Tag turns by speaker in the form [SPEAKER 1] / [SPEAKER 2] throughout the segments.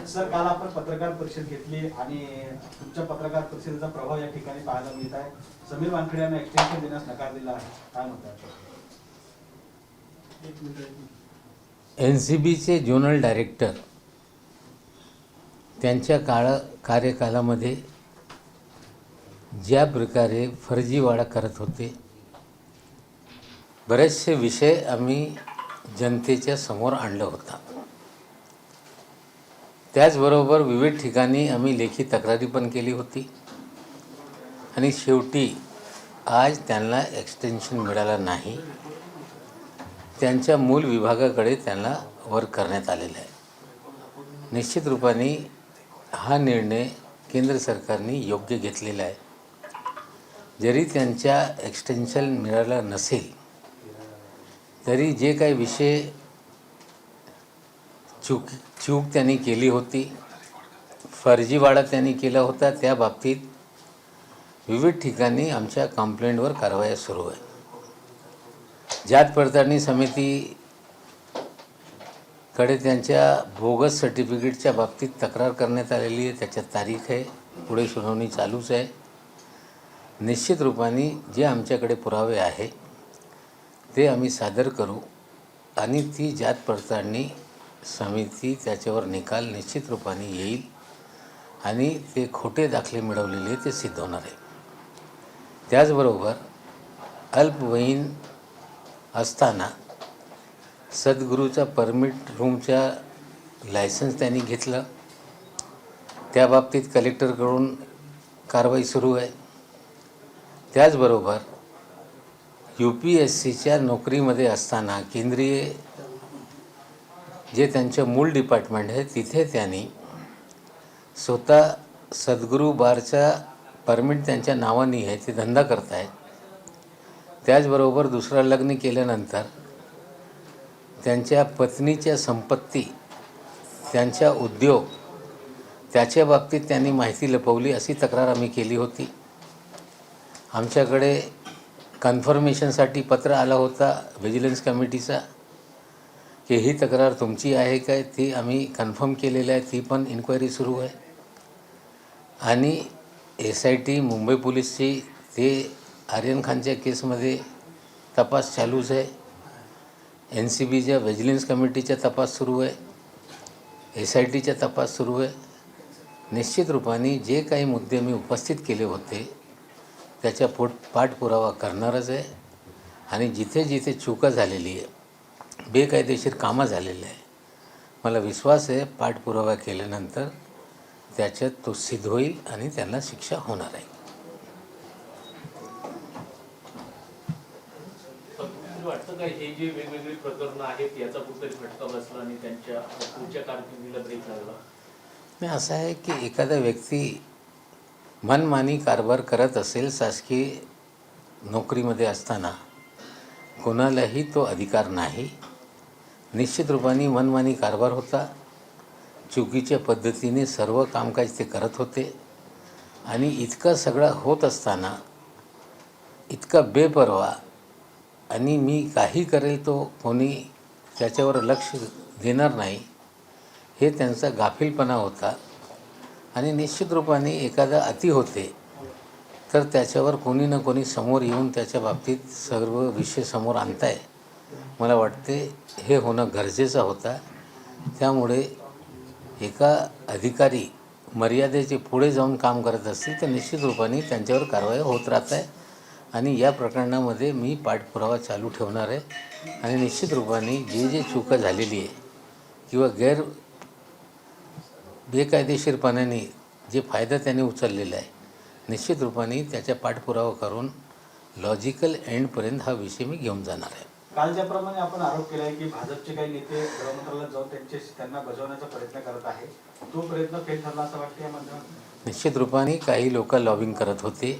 [SPEAKER 1] Sir, काल आपण पत्रकार परिषद घेतली आणि तुमच्या पत्रकार परिषदेचा प्रभाव या ठिकाणी पाहायला मिळत आहे. समीर वानखेडे यांना एक्सटेन्शन देण्यास नकार दिला आहे, काय म्हणतात?
[SPEAKER 2] NCBचे जोनल डायरेक्टर त्यांच्या कार्यकालामध्ये ज्या प्रकारे फर्जीवाडा करत होते, बरेचसे विषय आम्ही जनतेच्या समोर आणलं होता. त्याचबरोबर विविध ठिकाणी आम्ही लेखी तक्रारी पण केली होती आणि शेवटी आज त्यांना एक्सटेन्शन मिळालं नाही. त्यांच्या मूल विभागाकडे त्यांना वर्क करण्यात आलेलं आहे. निश्चित रूपाने हा निर्णय केंद्र सरकारने योग्य घेतलेला आहे. जरी त्यांच्या एक्सटेन्शन मिळालं नसेल तरी जे काही विषय चूक त्यांनी केली होती, फर्जीवाडा त्यांनी केला होता, त्या बाबतीत विविध ठिकाणी आमच्या कंप्लेंटवर कारवाया सुरू आहे. जात पडताळणी समितीकडे त्यांच्या बोगस सर्टिफिकेटच्या बाबतीत तक्रार करण्यात आलेली आहे. त्याच्यात तारीख आहे, पुढे सुनावणी चालूच आहे. निश्चित रूपाने जे आमच्याकडे पुरावे आहे ते आम्ही सादर करू आणि ती जात पडताळणी समिती त्याच्यावर निकाल निश्चित रूपाने येईल आणि ते खोटे दाखले मिळवलेले ते सिद्ध होणार आहे. त्याचबरोबर अल्पवयीन असताना सद्गुरूचा परमिट रूमच्या लायसन्स त्यांनी घेतलं, त्या बाबतीत कलेक्टरकडून कारवाई सुरू आहे. त्याचबरोबर UPSCच्या नोकरीमध्ये असताना केंद्रीय जे त्यांचं मूळ डिपार्टमेंट आहे तिथे त्यांनी स्वतः सद्गुरू बारचा परमिट त्यांच्या नावाने आहे, ते धंदा करत आहेत. त्याचबरोबर दुसरं लग्न केल्यानंतर त्यांच्या पत्नीच्या संपत्ती, त्यांचा उद्योग, त्याच्या बाबतीत त्यांनी माहिती लपवली अशी तक्रार आम्ही केली होती. आमच्याकडे कन्फर्मेशनसाठी पत्र आला होता व्हिजिलन्स कमिटीचा की ही तक्रार तुमची आहे काय, ती आम्ही कन्फर्म केलेलं आहे. ती पण इन्क्वायरी सुरू आहे आणि SIT मुंबई पोलीसची ते आर्यन खानच्या केसमध्ये तपास चालूच आहे. NCBच्या व्हिजिलन्स कमिटीचा तपास सुरू आहे, SITचा तपास सुरू आहे. निश्चित रूपाने जे काही मुद्दे मी उपस्थित केले होते त्याच्या पाठपुरावा करणारच आहे आणि जिथे जिथे चुका झालेली आहे, बेकायदेशीर कामं झालेलं आहे, मला विश्वास आहे पाठपुरावा केल्यानंतर त्याच्यात तो सिद्ध होईल आणि त्यांना शिक्षा होणार आहे.
[SPEAKER 3] वाटतं का हे जे वेगवेगळी प्रकरणं आहेत याचा कुठेतरी फटका बसला आणि त्यांच्या पुढच्या कारकिर्दीला ब्रेक लागला?
[SPEAKER 2] नाही, असं आहे की एखादा व्यक्ती मनमानी कारभार करत असेल, शासकीय नोकरीमध्ये असताना कोणालाही तो अधिकार नाही. निश्चित रूपाने मनमानी कारभार होता, चुकीच्या पद्धतीने सर्व कामकाज ते करत होते आणि इतकं सगळं होत असताना इतका बेपर्वा आणि मी काही करेल तो कोणी त्याच्यावर लक्ष देणार नाही, हे त्यांचा गाफीलपणा होता. आणि निश्चित रूपाने एखादा अति होते तर त्याच्यावर कोणी ना कोणी समोर येऊन त्याच्या बाबतीत सर्व विषय समोर आणताय. मला वाटते हे होणं गरजेचं होता. त्यामुळे एका अधिकारी मर्यादेचे पुढे जाऊन काम करत असतील तर निश्चित रूपाने त्यांच्यावर कारवाई होत राहत आहे आणि या प्रकरणामध्ये मी पाठपुरावा चालू ठेवणार आहे आणि निश्चित रूपाने जे चुका झालेली आहे किंवा बेकायदेशीरपणाने जे फायदा त्यांनी उचललेला आहे, निश्चित रूपाने त्याचा पाठपुरावा करून लॉजिकल एंडपर्यंत हा विषय मी घेऊन जाणार आहे.
[SPEAKER 1] काल ज्याप्रमाणे आपण आरोप केला आहे की भाजपचे काही नेते गृहमंत्रालयात जाऊन त्यांना बजावण्याचा प्रयत्न करत आहे, तो प्रयत्न फेल ठरला असं वाटतं या माध्यमातून?
[SPEAKER 2] निश्चित रूपाने काही लोक लॉबिंग करत होते,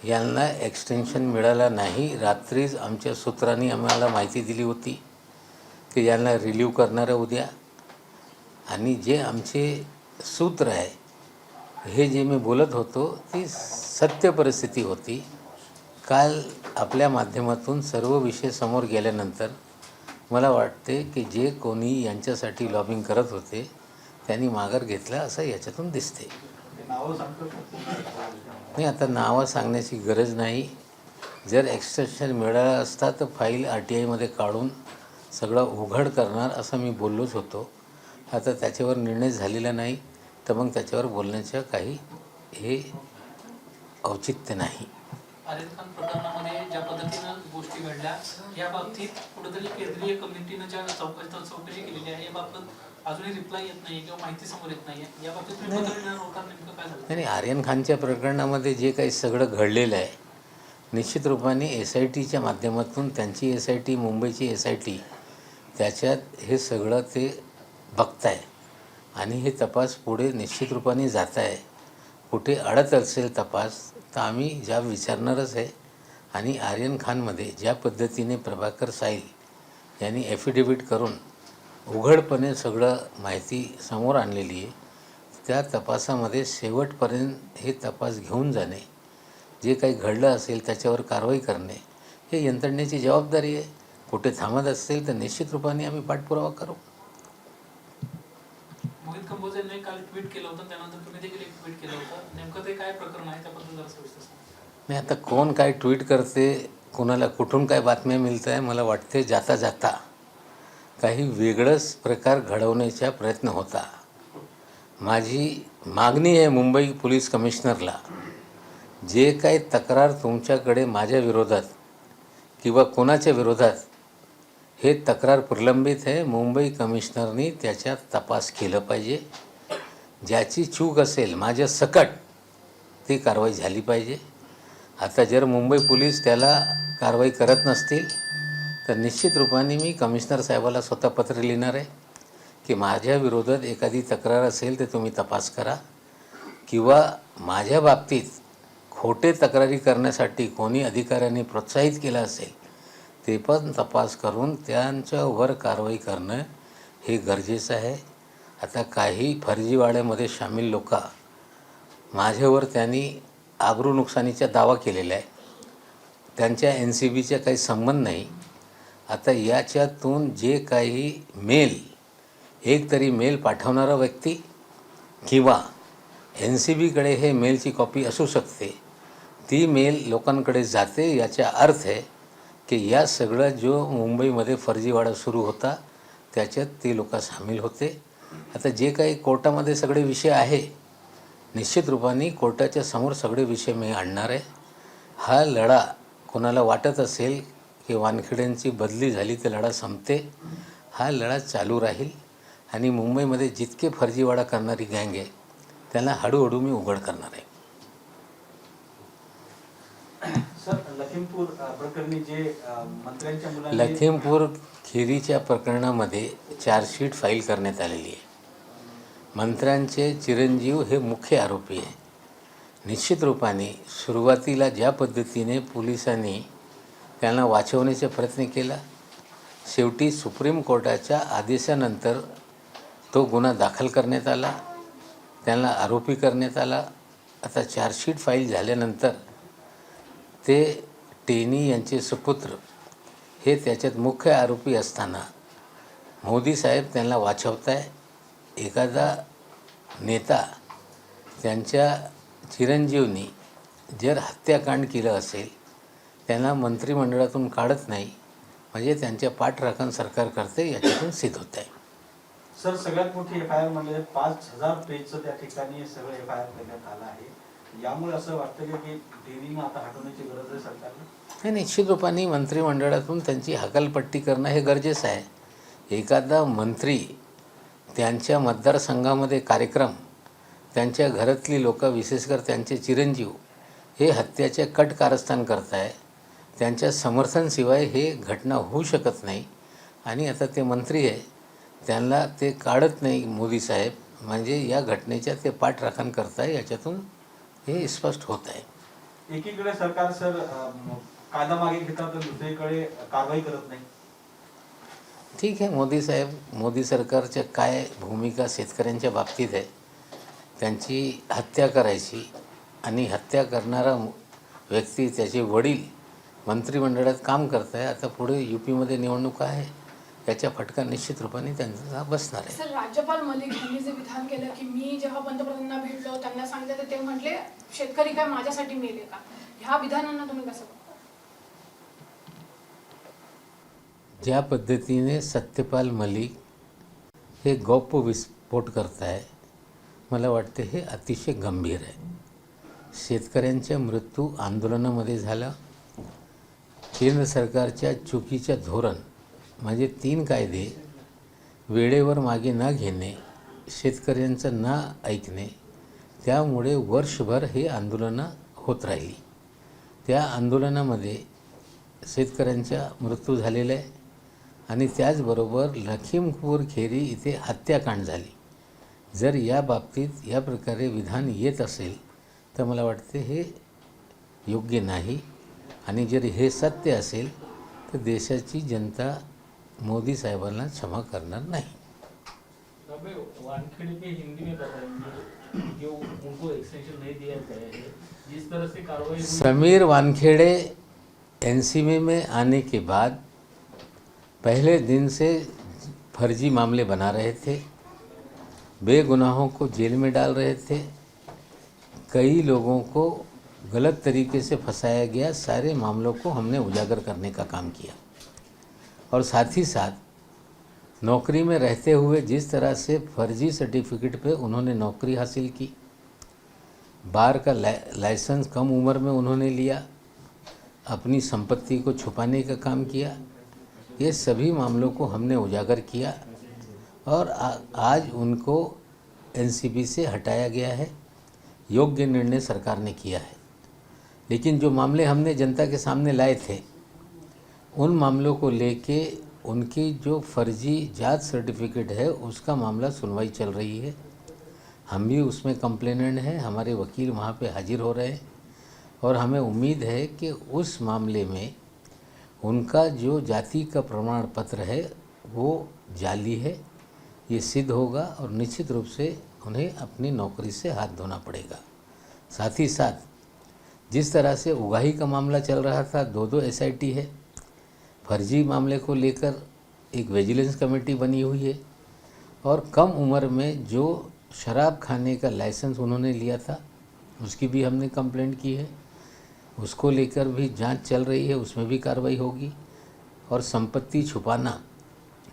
[SPEAKER 2] यांना एक्सटेन्शन मिळालं नाही. रात्रीच आमच्या सूत्रांनी आम्हाला माहिती दिली होती की यांना रिलीव्ह करणार आहे उद्या. आणि जे आमचे सूत्र आहे हे जे मी बोलत होतो ती सत्य परिस्थिती होती. काल आपल्या माध्यमातून सर्व विषय समोर गेल्यानंतर मला वाटते की जे कोणी यांच्यासाठी लॉबिंग करत होते त्यांनी माघार घेतला असं याच्यातून दिसते.
[SPEAKER 1] ते नावं सांगतो का?
[SPEAKER 2] नाही, आता नावं सांगण्याची गरज नाही. जर एक्सटेन्शन मिळाला असता तर फाईल RTIमध्ये काढून सगळं उघड करणार असं मी बोललोच होतो. आता त्याच्यावर निर्णय झालेला नाही तर मग त्याच्यावर बोलण्याचं काही हे औचित्य नाही.
[SPEAKER 4] आरिफ खान प्रकरणामध्ये ज्या पद्धतीनं गोष्टी घडल्या या बाबतीत कुठेतरी केंद्रीय कमिटीनं ज्या चौकशी केलेली आहे याबाबत अजूनही रिप्लाय येत नाही किंवा माहिती समोर येत नाही. याबाबतीत तुम्ही पत्र लिहिणार होता, नेमकं काय झालं?
[SPEAKER 2] नाही, आर्यन खानच्या प्रकरणामध्ये जे काही सगळं घडलेलं आहे निश्चित रूपाने SITच्या माध्यमातून त्यांची SIT मुंबईची SIT त्याच्यात हे सगळं ते बघताय आणि हे तपास पुढे निश्चित रूपाने जात आहे. कुठे अडत असेल तपास तर आम्ही ज्या विचारणारच आहे. आणि आर्यन खानमध्ये ज्या पद्धतीने प्रभाकर साहिल यांनी ॲफिडेविट करून उघडपणे सगळं माहिती समोर आणलेली आहे त्या तपासामध्ये शेवटपर्यंत हे तपास घेऊन जाणे, जे काही घडलं असेल त्याच्यावर कारवाई करणे हे यंत्रणेची जबाबदारी आहे. कुठे थांबत असेल तर निश्चित रूपाने आम्ही पाठपुरावा करू.
[SPEAKER 4] मोहित कंबोज यांनी काल ट्विट केलं होतं, त्यानंतर तुम्ही देखील एक ट्विट केलं होतं. नेमकं ते काय प्रकरण आहे त्याबद्दल जरा सविस्तर सांगा.
[SPEAKER 2] नाही, आता कोण काय ट्विट करते, कोणाला कुठून काय बातम्या मिळत आहे, मला वाटते जाता जाता काही वेगळंच प्रकार घडवण्याचा प्रयत्न होता. माझी मागणी आहे मुंबई पोलीस कमिशनरला, जे काही तक्रार तुमच्याकडे माझ्या विरोधात किंवा कोणाच्या विरोधात हे तक्रार प्रलंबित आहे, मुंबई कमिशनरनी त्याच्यात तपास केलं पाहिजे. ज्याची चूक असेल माझ्या सकट ती कारवाई झाली पाहिजे. आता जर मुंबई पोलीस त्याला कारवाई करत नसतील तर निश्चित रूपाने मी कमिशनर साहेबाला स्वतः पत्र लिहिणार आहे की माझ्या विरोधात एखादी तक्रार असेल तर तुम्ही तपास करा, किंवा माझ्या बाबतीत खोटे तक्रारी करण्यासाठी कोणी अधिकाऱ्यांनी प्रोत्साहित केलं असेल ते पण तपास करून त्यांच्यावर कारवाई करणं हे गरजेचं आहे. आता काही फर्जीवाड्यामध्ये सामील लोक माझ्यावर त्यांनी आबरू नुकसानीचा दावा केलेला आहे. त्यांच्या NCBचा काही संबंध नाही. आता याच्यातून जे काही मेल, एक तरी मेल पाठवणारा व्यक्ती किंवा NCBकडे हे मेलची कॉपी असू शकते, ती मेल लोकांकडे जाते, याचा अर्थ आहे की या सगळं जो मुंबईमध्ये फर्जीवाडा सुरू होता त्याच्यात ते लोक सामील होते. आता जे काही कोर्टामध्ये सगळे विषय आहे निश्चित रूपाने कोर्टाच्या समोर सगळे विषय मी आणणार आहे. हा लढा कोणाला वाटत असेल की वानखेड्यांची बदली झाली तर लढा संपते, हा लढा चालू राहील. आणि मुंबईमध्ये जितके फर्जीवाडा करणारी गँग आहे त्यांना हळूहळू मी उघड करणार आहे.
[SPEAKER 1] सर, लखीमपूर प्रकरणी जे मंत्र्यांच्या मुलांनी
[SPEAKER 2] लखीमपूर खिरीच्या प्रकरणामध्ये चार्जशीट फाईल करण्यात आलेली आहे. मंत्र्यांचे चिरंजीव हे मुख्य आरोपी आहे. निश्चित रूपाने सुरुवातीला ज्या पद्धतीने पोलिसांनी त्यांना वाचवण्याचा प्रयत्न केला, शेवटी सुप्रीम कोर्टाच्या आदेशानंतर तो गुन्हा दाखल करण्यात आला, त्यांना आरोपी करण्यात आला. आता चार्जशीट फाईल झाल्यानंतर ते टेनी यांचे सुपुत्र हे त्याच्यात मुख्य आरोपी असताना मोदी साहेब त्यांना वाचवत आहे. एखादा नेता त्यांच्या चिरंजीवनी जर हत्याकांड केलं असेल त्यांना मंत्रिमंडळातून काढत नाही म्हणजे त्यांच्या पाठराखण सरकार करते, याच्यातून सिद्ध होत आहे.
[SPEAKER 1] सर, सगळ्यात मोठी FIR म्हणजे 5000 पेजचं त्या ठिकाणी सगळं FIR करण्यात आलं आहे. यामुळे असं वाटतं की देवीनं आता हटवण्याची गरज आहे सरकारला?
[SPEAKER 2] हे निश्चित रूपाने मंत्रिमंडळातून त्यांची हकालपट्टी करणं हे गरजेचं आहे. एखादा मंत्री त्यांच्या मतदारसंघामध्ये कार्यक्रम, त्यांच्या घरातली लोक विशेषकर त्यांचे चिरंजीव हे हत्याचे कट कारस्थान करत आहे, त्यांच्या समर्थनशिवाय हे घटना होऊ शकत नाही. आणि आता ते मंत्री आहे, त्यांना ते काढत नाही मोदी साहेब, म्हणजे या घटनेच्या ते पाठराखण करताय, याच्यातून हे स्पष्ट होत आहे.
[SPEAKER 1] एकीकडे सरकार सर कायदा मागे घेतात तर दुसरीकडे कारवाई करत नाही.
[SPEAKER 2] ठीक आहे, मोदी साहेब, मोदी सरकारच्या काय भूमिका शेतकऱ्यांच्या बाबतीत आहे, त्यांची हत्या करायची आणि हत्या करणारा व्यक्ती त्याचे वडील मंत्रिमंडळात काम करत आहे. आता पुढे UPमध्ये निवडणुका आहे, याचा फटका निश्चित रूपाने त्यांचा बसणार आहे.
[SPEAKER 5] सर, राज्यपाल मलिक यांनी जे विधान केलं की मी जेव्हा पंतप्रधानांना भेटलो त्यांना सांगितलं तर ते म्हटले शेतकरी काय माझ्यासाठी मेले का, ह्या विधानांना तुम्ही कसं बघता?
[SPEAKER 2] ज्या पद्धतीने सत्यपाल मलिक हे गौप्य विस्फोट करताय, मला वाटते हे अतिशय गंभीर आहे. शेतकऱ्यांचा मृत्यू आंदोलनामध्ये झाला. केंद्र सरकारच्या चुकीच्या धोरण म्हणजे 3 कायदे वेळेवर मागे न घेणे, शेतकऱ्यांचं न ऐकणे, त्यामुळे वर्षभर हे आंदोलनं होत राहिली. त्या आंदोलनामध्ये शेतकऱ्यांचा मृत्यू झालेला आहे आणि त्याचबरोबर लखीमपूर खेरी इथे हत्याकांड झाली. जर या बाबतीत या प्रकारे विधान येत असेल तर मला वाटते हे योग्य नाही आणि जर हे सत्य असेल तर देशाची जनता मोदी साहेबांना क्षमा करणार नाही.
[SPEAKER 3] अबे वानखेड़े पे हिंदी में बताएंगे कि उनको एक्सटेंशन नहीं दिया गया है, जिस तरह से कार्रवाई हुई।
[SPEAKER 2] समीर वानखेड़े एनसीबी में आने के बाद पहले दिन से फर्जी मामले बना रहे थे, बेगुनाहों को जेल में डाल रहे थे, कई लोगों को गलत तरीके से फंसाया गया. सारे मामलों को हमने उजागर करने का काम किया और साथ ही साथ नौकरी में रहते हुए जिस तरह से फर्जी सर्टिफिकेट पे उन्होंने नौकरी हासिल की, बार का लाइसेंस कम उम्र में उन्होंने लिया, अपनी संपत्ति को छुपाने का काम किया, ये सभी मामलों को हमने उजागर किया और आज उनको एनसीबी से हटाया गया है. योग्य निर्णय सरकार ने किया है. लेकिन जो मामले हमने जनता के सामने लाए थे उन मामलों को लेके उनकी जो फर्जी जात सर्टिफिकेट है उसका मामला सुनवाई चल रही है. हम भी उसमें कंप्लेनेंट हैं, हमारे वकील वहाँ पे हाजिर हो रहे हैं और हमें उम्मीद है कि उस मामले में उनका जो जाति का प्रमाण पत्र है वो जाली है, ये सिद्ध होगा और निश्चित रूप से उन्हें अपनी नौकरी से हाथ धोना पड़ेगा. साथ ही साथ जिस तरह से उगाही का मामला चल रहा था, 2 SIT है, फर्जी मामले को लेकर एक विजिलेंस कमेटी बनी हुई है और कम उम्र में जो शराब खाने का लाइसेंस उन्होंने लिया था उसकी भी हमने कंप्लेंट की है. उसको लेकर भी जांच चल रही है, उसमें भी कार्रवाई होगी. और संपत्ति छुपाना,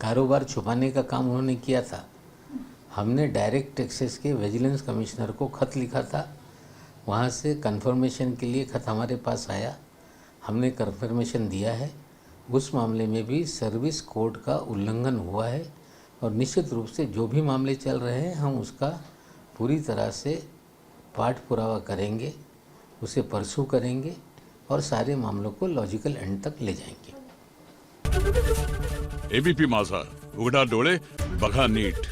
[SPEAKER 2] कारोबार छुपाने का काम उन्होंने किया था. हमने डायरेक्ट टैक्सेस के विजिलेंस कमिश्नर को खत लिखा था, वहाँ से कंफर्मेशन के लिए खत हमारे पास आया, हमने कंफर्मेशन दिया है. उस मामले में भी सर्विस कोड का उल्लंघन हुआ है और निश्चित रूप से जो भी मामले चल रहे हैं हम उसका पूरी तरह से पाठ पुरावा करेंगे, उसे परसू करेंगे और सारे मामलों को लॉजिकल एंड तक ले जाएंगे.
[SPEAKER 6] एबीपी माझा, उघडा डोळे बघा नीट.